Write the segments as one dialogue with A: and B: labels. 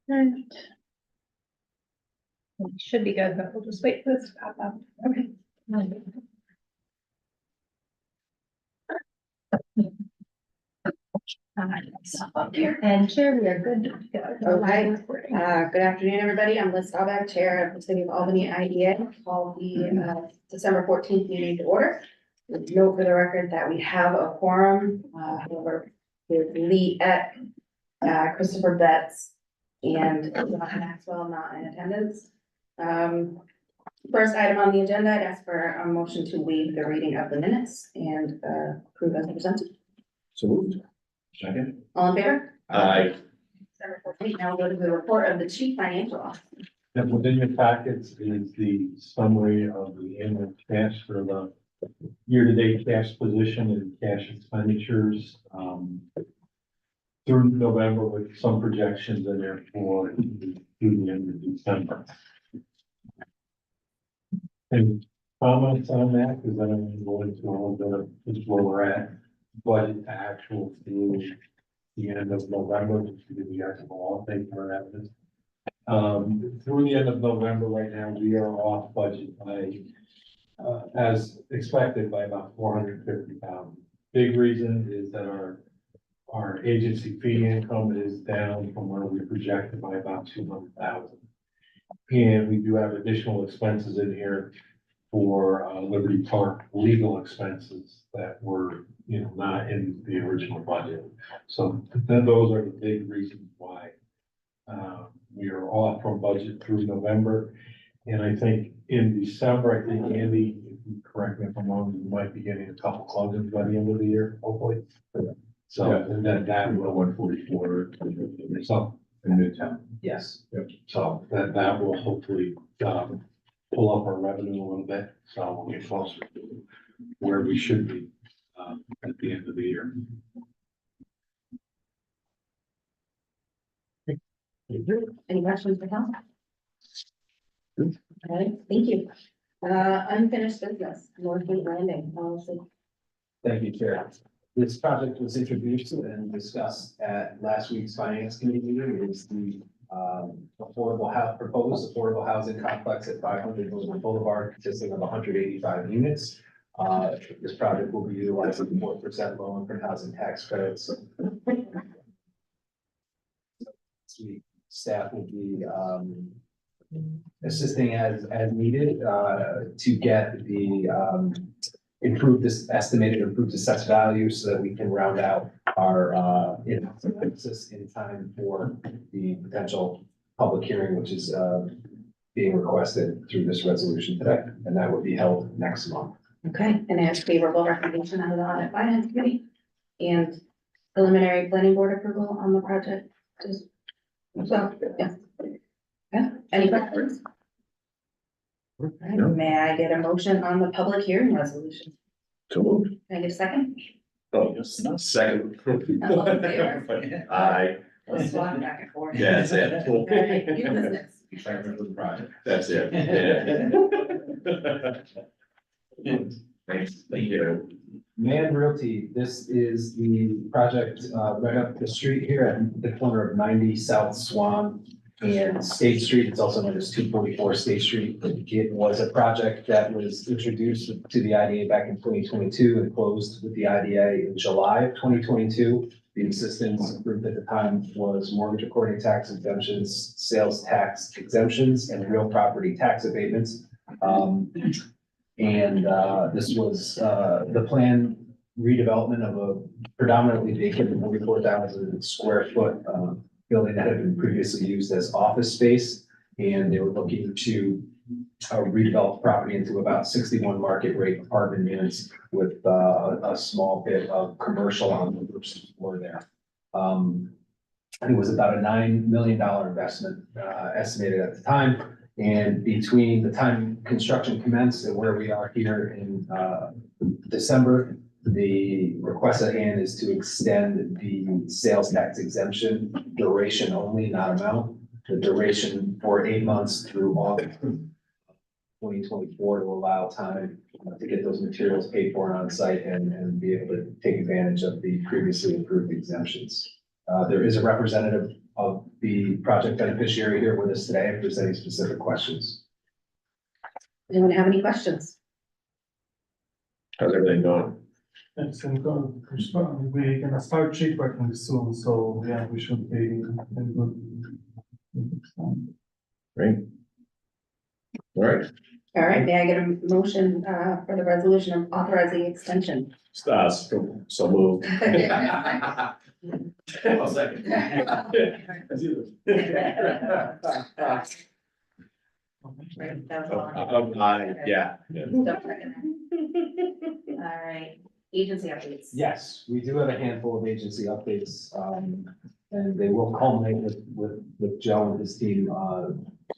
A: Right. We should be good, but we'll just wait for this to pop up. Okay. Up here. And Chair, we are good to go.
B: Okay.
A: Recording.
B: Good afternoon, everybody. I'm Liz Staubach, Chair of the City of Albany IDA. Call the December 14th meeting to order. Note for the record that we have a quorum, however, with Lee Eck, Christopher Betts, and John Maxwell not in attendance. First item on the agenda, I'd ask for a motion to waive the reading of the minutes and approve as presented.
C: So moved. Second.
B: All in favor?
C: Aye.
B: December 14th. Now we'll go to the report of the Chief Financial Officer.
D: And within your packets is the summary of the annual cash for the year-to-date cash position and cash expenditures, through November with some projections in there for through the end of December. And comments on that, because then I'm going to a little bit of just where we're at, budget to actual through the end of November, just because you guys have all taken for that. Through the end of November right now, we are off budget by, as expected, by about $450,000. Big reason is that our agency fee income is down from where we projected by about 200,000. And we do have additional expenses in here for Liberty Park legal expenses that were, not in the original budget. So then those are the big reasons why we are off from budget through November. And I think in December, I think Andy, if you correct me if I'm wrong, you might be getting a couple closings by the end of the year, hopefully. So, and then that will
C: 144
D: so,
C: in Midtown.
D: yes, so that will hopefully pull up our revenue a little bit, so we'll get closer to where we should be at the end of the year.
B: Any questions for council? All right, thank you. Unfinished business, Northwood Landing policy.
E: Thank you, Chair. This project was introduced and discussed at last week's finance committee meeting. It is the proposed affordable housing complex at 500 Roosevelt Boulevard, consisting of 185 units. This project will be utilizing 4% loan for housing tax credits. Staff will be assisting as needed to get the estimated improved assessed value so that we can round out our analysis in time for the potential public hearing, which is being requested through this resolution today, and that will be held next month.
B: Okay, and there's favorable recommendation out of the audit finance committee and preliminary planning board approval on the project. So, yes. Yeah, any questions? All right, may I get a motion on the public hearing resolution?
C: So moved.
B: Can I get a second?
C: Oh, yes, not second.
B: All in favor?
C: Aye.
B: Let's swap back and forth.
C: Yeah, that's it.
B: All right, new business.
E: Excitement for the project.
C: That's it. Yeah. Thanks, thank you.
E: Man Realty, this is the project right up the street here at the corner of 90 South Swan and State Street. It's also known as 244 State Street. It was a project that was introduced to the IDA back in 2022 and closed with the IDA in July of 2022. The assistance group at the time was mortgage recording tax exemptions, sales tax exemptions, and real property tax abatements. This was the planned redevelopment of a predominantly vacant 44,000 square foot building that had been previously used as office space. And they were looking to redevelop the property into about 61 market rate apartment units with a small bit of commercial on the first floor there. It was about a $9 million investment estimated at the time. And between the time construction commenced and where we are here in December, the request at hand is to extend the sales tax exemption duration only, not amount. The duration for 8 months through August 2024 to allow time to get those materials paid for on site and be able to take advantage of the previously approved exemptions. There is a representative of the project beneficiary here with us today if there's any specific questions.
B: Anyone have any questions?
C: How's everything going?
F: It's in good, we're gonna start check working soon, so yeah, we should be in good.
C: Great. All right,
B: All right, may I get a motion, for the resolution of authorizing extension?
C: so moved. I'll second.
A: Right, that was all.
C: Yeah.
A: All right, agency updates.
E: Yes, we do have a handful of agency updates, and they will culminate with Joe and his team,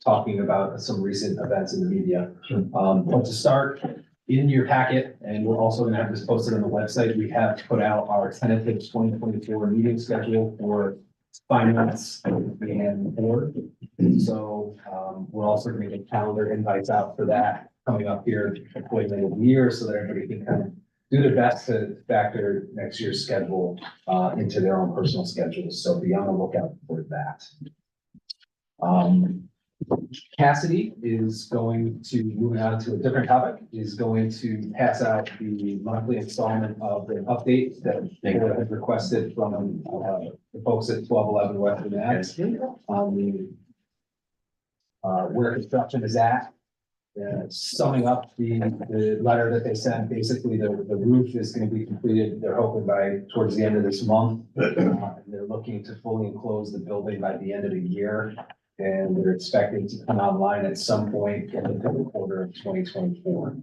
E: talking about some recent events in the media. But to start, in your packet, and we're also gonna have this posted on the website, we have put out our tentative 2024 meeting schedule for finance and board. So, we're also gonna get calendar invites out for that coming up here before the end of the year, so that everybody can kind of do their best to factor next year's schedule into their own personal schedules, so be on the lookout for that. Cassidy is going to, moving on to a different topic, is going to pass out the monthly installment of the update that they have requested from the folks at 1211 Western Ave. Where construction is at. Summing up the letter that they sent, basically the roof is going to be completed, they're hoping by towards the end of this month. They're looking to fully enclose the building by the end of the year. And they're expecting to come online at some point in the third quarter of 2024.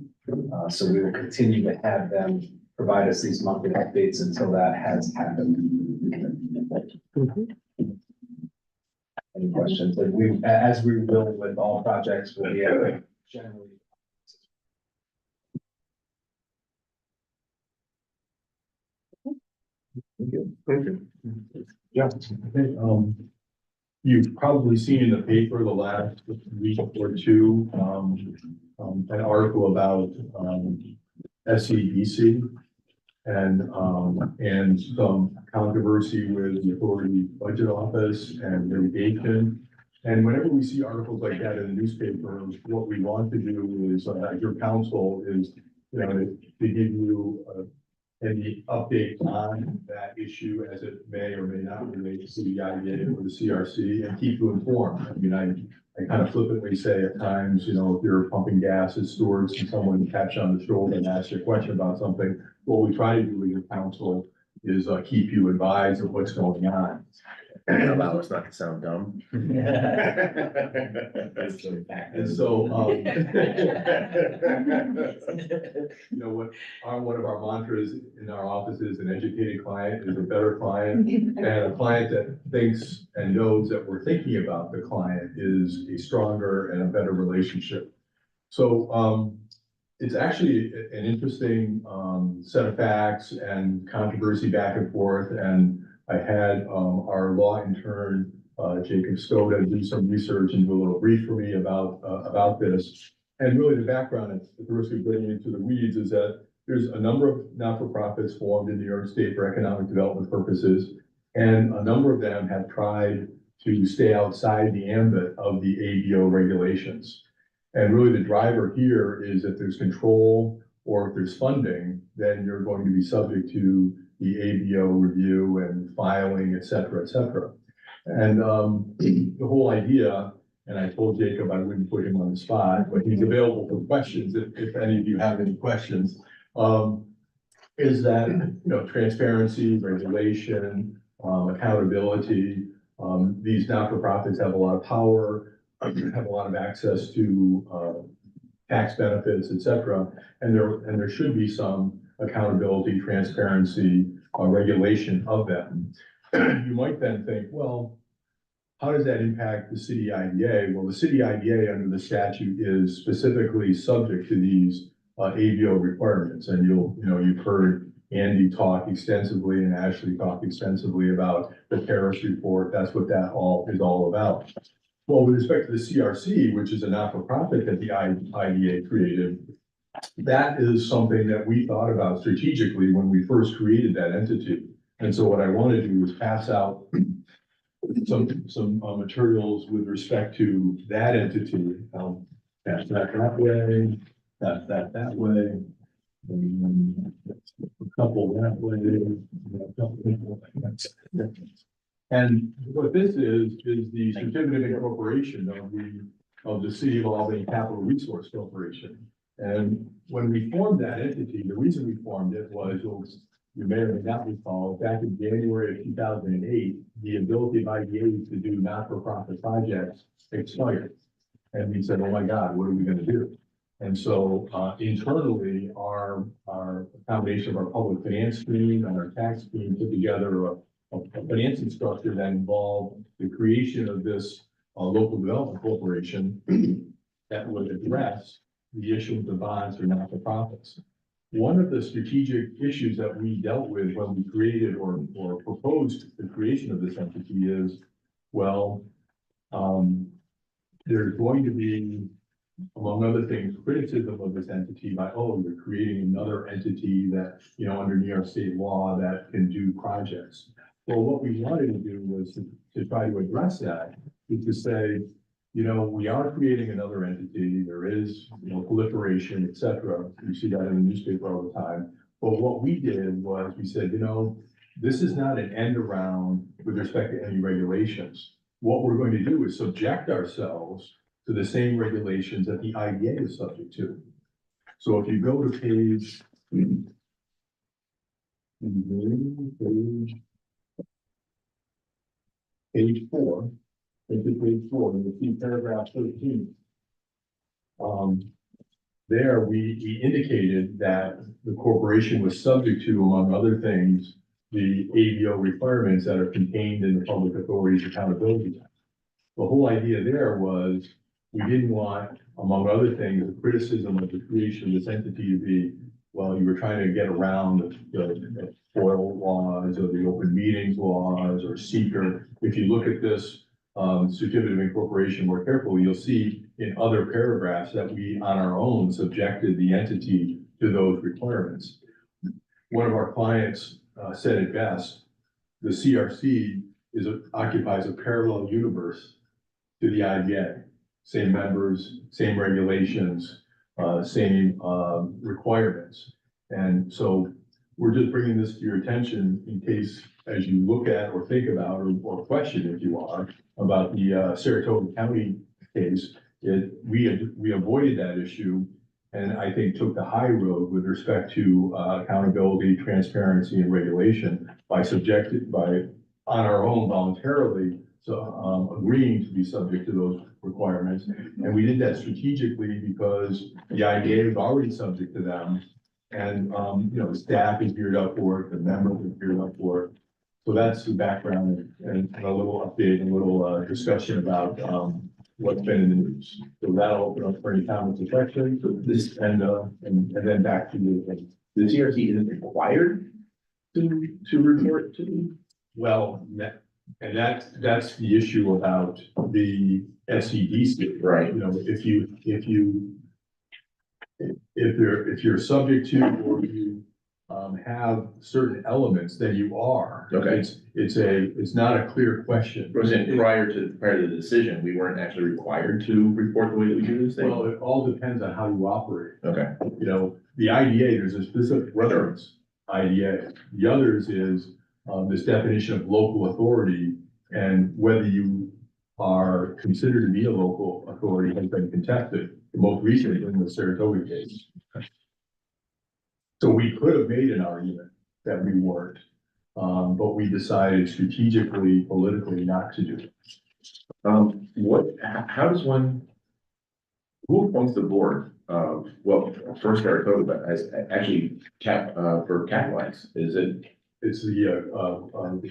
E: So we will continue to have them provide us these monthly updates until that has happened. Any questions? And we, as we will with all projects, we have generally.
C: Thank you.
D: Yeah, I think, you've probably seen in the paper the last week or two, an article about, SEDC. And some controversy with the authority budget office and litigation. And whenever we see articles like that in the newspaper, what we want to do is, your counsel is, to give you, any update on that issue as it may or may not relate to the IDA or the CRC, and keep you informed. I mean, I kind of flippantly say at times, if you're pumping gas at Stewart's and someone taps you on the shoulder and asks you a question about something, what we try to do with your counsel is keep you advised of what's going on.
C: And allow us not to sound dumb.
D: And so, what one of our mantras in our office is an educated client is a better client. And a client that thinks and knows that we're thinking about the client is a stronger and a better relationship. So, it's actually an interesting, set of facts and controversy back and forth. And I had, our law intern, Jacob Skoda, do some research and do a little brief for me about this. And really the background, at the risk of getting into the weeds, is that there's a number of not-for-profits formed in New York State for economic development purposes. And a number of them have tried to stay outside the ambit of the ABO regulations. And really the driver here is if there's control or if there's funding, then you're going to be subject to the ABO review and filing, et cetera, et cetera. And the whole idea, and I told Jacob I wouldn't put him on the spot, but he's available for questions if any of you have any questions, is that, transparency, regulation, accountability, these not-for-profits have a lot of power, have a lot of access to tax benefits, et cetera. And there should be some accountability, transparency, regulation of them. You might then think, well, how does that impact the city IDA? Well, the city IDA under the statute is specifically subject to these ABO requirements. And you've heard Andy talk extensively and Ashley talk extensively about the Terrace report. That's what that is all about. Well, with respect to the CRC, which is a not-for-profit that the IDA created, that is something that we thought about strategically when we first created that entity. And so what I want to do is pass out some materials with respect to that entity. Pass that way, pass that way. And then a couple that way. A couple that way. And what this is the certificate of incorporation of the City of Albany Capital Resource Corporation. And when we formed that entity, the reason we formed it was, you may or may not recall, back in January of 2008, the ability of IDAs to do not-for-profit projects expired. And we said, oh my God, what are we gonna do? And so internally, our combination of our public finance team and our tax team put together a financing structure that involved the creation of this local development corporation that would address the issuance of bonds for not-for-profits. One of the strategic issues that we dealt with when we created or proposed the creation of this entity is, well, there's going to be, among other things, criticism of this entity by, oh, you're creating another entity that, under New York state law that can do projects. Well, what we wanted to do was to try to address that, is to say, we are creating another entity, there is, proliferation, et cetera. You see that in the newspaper all the time. But what we did was we said, this is not an end around with respect to any regulations. What we're going to do is subject ourselves to the same regulations that the IDA is subject to. So if you go to page 4, you see paragraph 13. There we indicated that the corporation was subject to, among other things, the ABO requirements that are contained in the Public Authorities Accountability Act. The whole idea there was we didn't want, among other things, the criticism of the creation of this entity to be, well, you were trying to get around the FOIL laws or the open meetings laws or seeker. If you look at this certificate of incorporation more carefully, you'll see in other paragraphs that we on our own subjected the entity to those requirements. One of our clients said it best, the CRC occupies a parallel universe to the IDA. Same members, same regulations, same requirements. And so we're just bringing this to your attention in case, as you look at or think about or question, if you are, about the Saratoga County case, we avoided that issue and I think took the high road with respect to accountability, transparency, and regulation by on our own voluntarily, agreeing to be subject to those requirements. And we did that strategically because the IDA was already subject to them. And, the staff is geared up for it, the members are geared up for it. So that's the background and a little update, and a little discussion about what's been in the news. So that'll open up for any comments or questions. So this and then back to you.
C: The CRC isn't required to report to?
D: Well, and that's the issue about the SEDC.
C: Right.
D: If you're subject to or you have certain elements, then you are.
C: Okay.
D: It's not a clear question.
C: Prior to the decision, we weren't actually required to report the way that we do this thing?
D: Well, it all depends on how you operate.
C: Okay.
D: The IDA, there's a specific reference IDA. The others is this definition of local authority, and whether you are considered to be a local authority has been contested, most recently in the Saratoga case. So we could have made an argument that we weren't, but we decided strategically, politically not to do it.
C: How does who appoints the board of, first Saratoga, but as actually for Capitalize?
D: It's the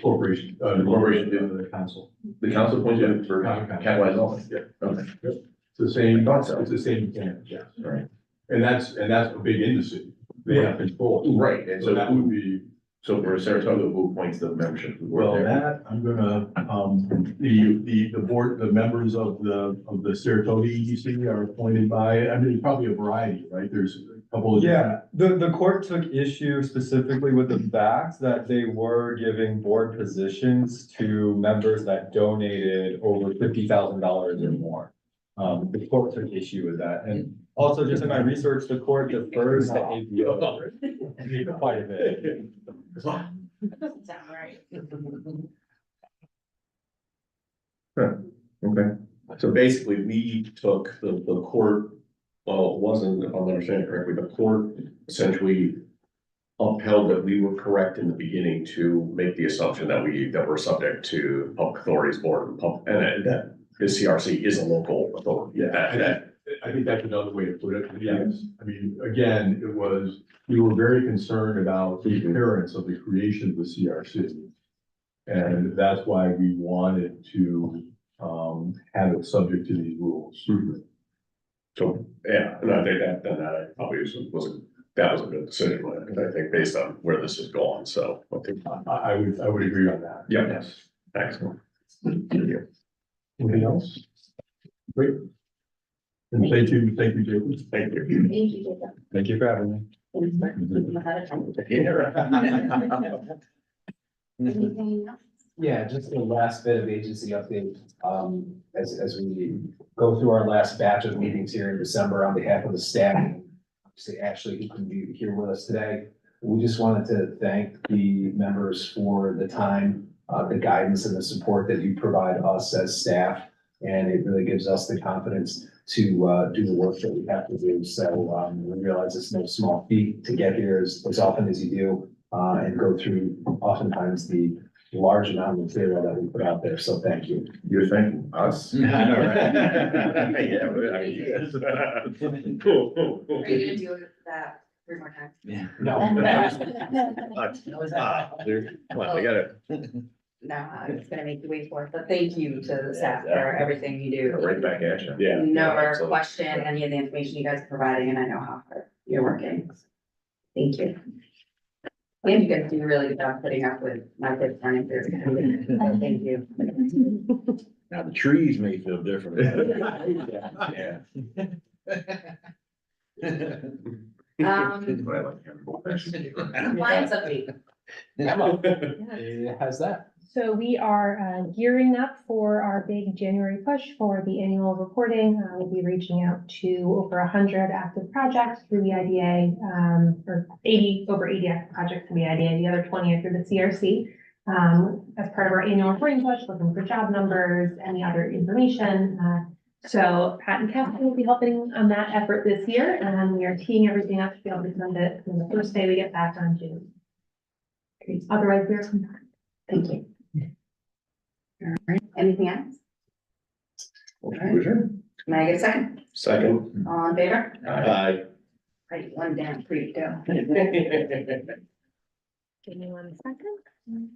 D: corporation, the council.
C: The council appoints it for Capitalize only?
D: Yeah.
C: Okay.
D: It's the same,
C: I thought so.
D: it's the same mechanic, yeah.
C: Right.
D: And that's a big industry. They have control.
C: Right, and
D: So that would be,
C: so for Saratoga, who appoints the membership of the board
D: well,
C: there?
D: that, I'm gonna, the board, the members of the Saratoga EDC are appointed by, there's probably a variety, right? There's a
G: couple of.
H: Yeah, the court took issue specifically with the fact that they were giving board positions to members that donated over $50,000 or more. The court took issue with that, and also just in my research, the court defers to APO quite a bit.
B: That doesn't sound right.
C: Okay,
G: So basically, we took the court, well, it wasn't, if I'm understanding correctly, the court essentially upheld that we were correct in the beginning to make the assumption that we're subject to Public Authorities Board and that the CRC is a local authority.
I: Yeah, I think that's another way to put it, yes. I mean, again, we were very concerned about the appearance of the creation of the CRC. And that's why we wanted to, have it subject to these rules.
C: so, yeah, and I think that obviously that was a good decision, I think, based on where this is going, so. I think,
I: I would agree on that.
C: yeah,
I: Yes.
C: excellent.
I: Anything else? Great. And thank you, Jacob.
C: Thank you.
B: Thank you, Jacob.
H: Thank you for having me.
B: Thanks for keeping ahead of time. Anything else?
E: Yeah, just the last bit of agency update, as we go through our last batch of meetings here in December on behalf of the staff. Obviously, Ashley, who can be here with us today, we just wanted to thank the members for the time, the guidance and the support that you provide us as staff. And it really gives us the confidence to, do the work that we have to do. So, we realize it's no small feat to get here as often as you do, and go through oftentimes the large amount of material that we put out there, so thank you.
C: You're thanking us?
E: I know, right?
C: Yeah, I mean, yes. Cool, cool, cool.
B: Are you gonna do that 3 more times?
E: No.
C: Come on, I gotta,
B: No, I was gonna make you wait for it, but thank you to the staff for everything you do.
C: right back at you.
G: Yeah.
B: Never
C: absolutely.
B: question any of the information you guys are providing, and I know how hard you're working. Thank you. And you guys do a really good job putting up with my kids running through. Thank you.
G: Now, the trees may feel different.
C: Yeah.
B: Um,
C: But I like having more questions.
B: compliance update.
E: It has that.
A: So we are gearing up for our big January push for the annual reporting. We'll be reaching out to over 100 active projects through the IDA, or over 80 active projects through the IDA, the other 20 are through the CRC. As part of our annual reporting push, looking for job numbers, any other information. So Pat and Kathy will be helping on that effort this year, and we are teeing everything up to be able to send it on the first day we get back on June. Otherwise, there's some time.
B: Thank you. All right, anything else? May I get a second?
G: Second.
B: All in favor?
G: Aye.
B: Right, one down, 3 to go.
A: Give me 1 second.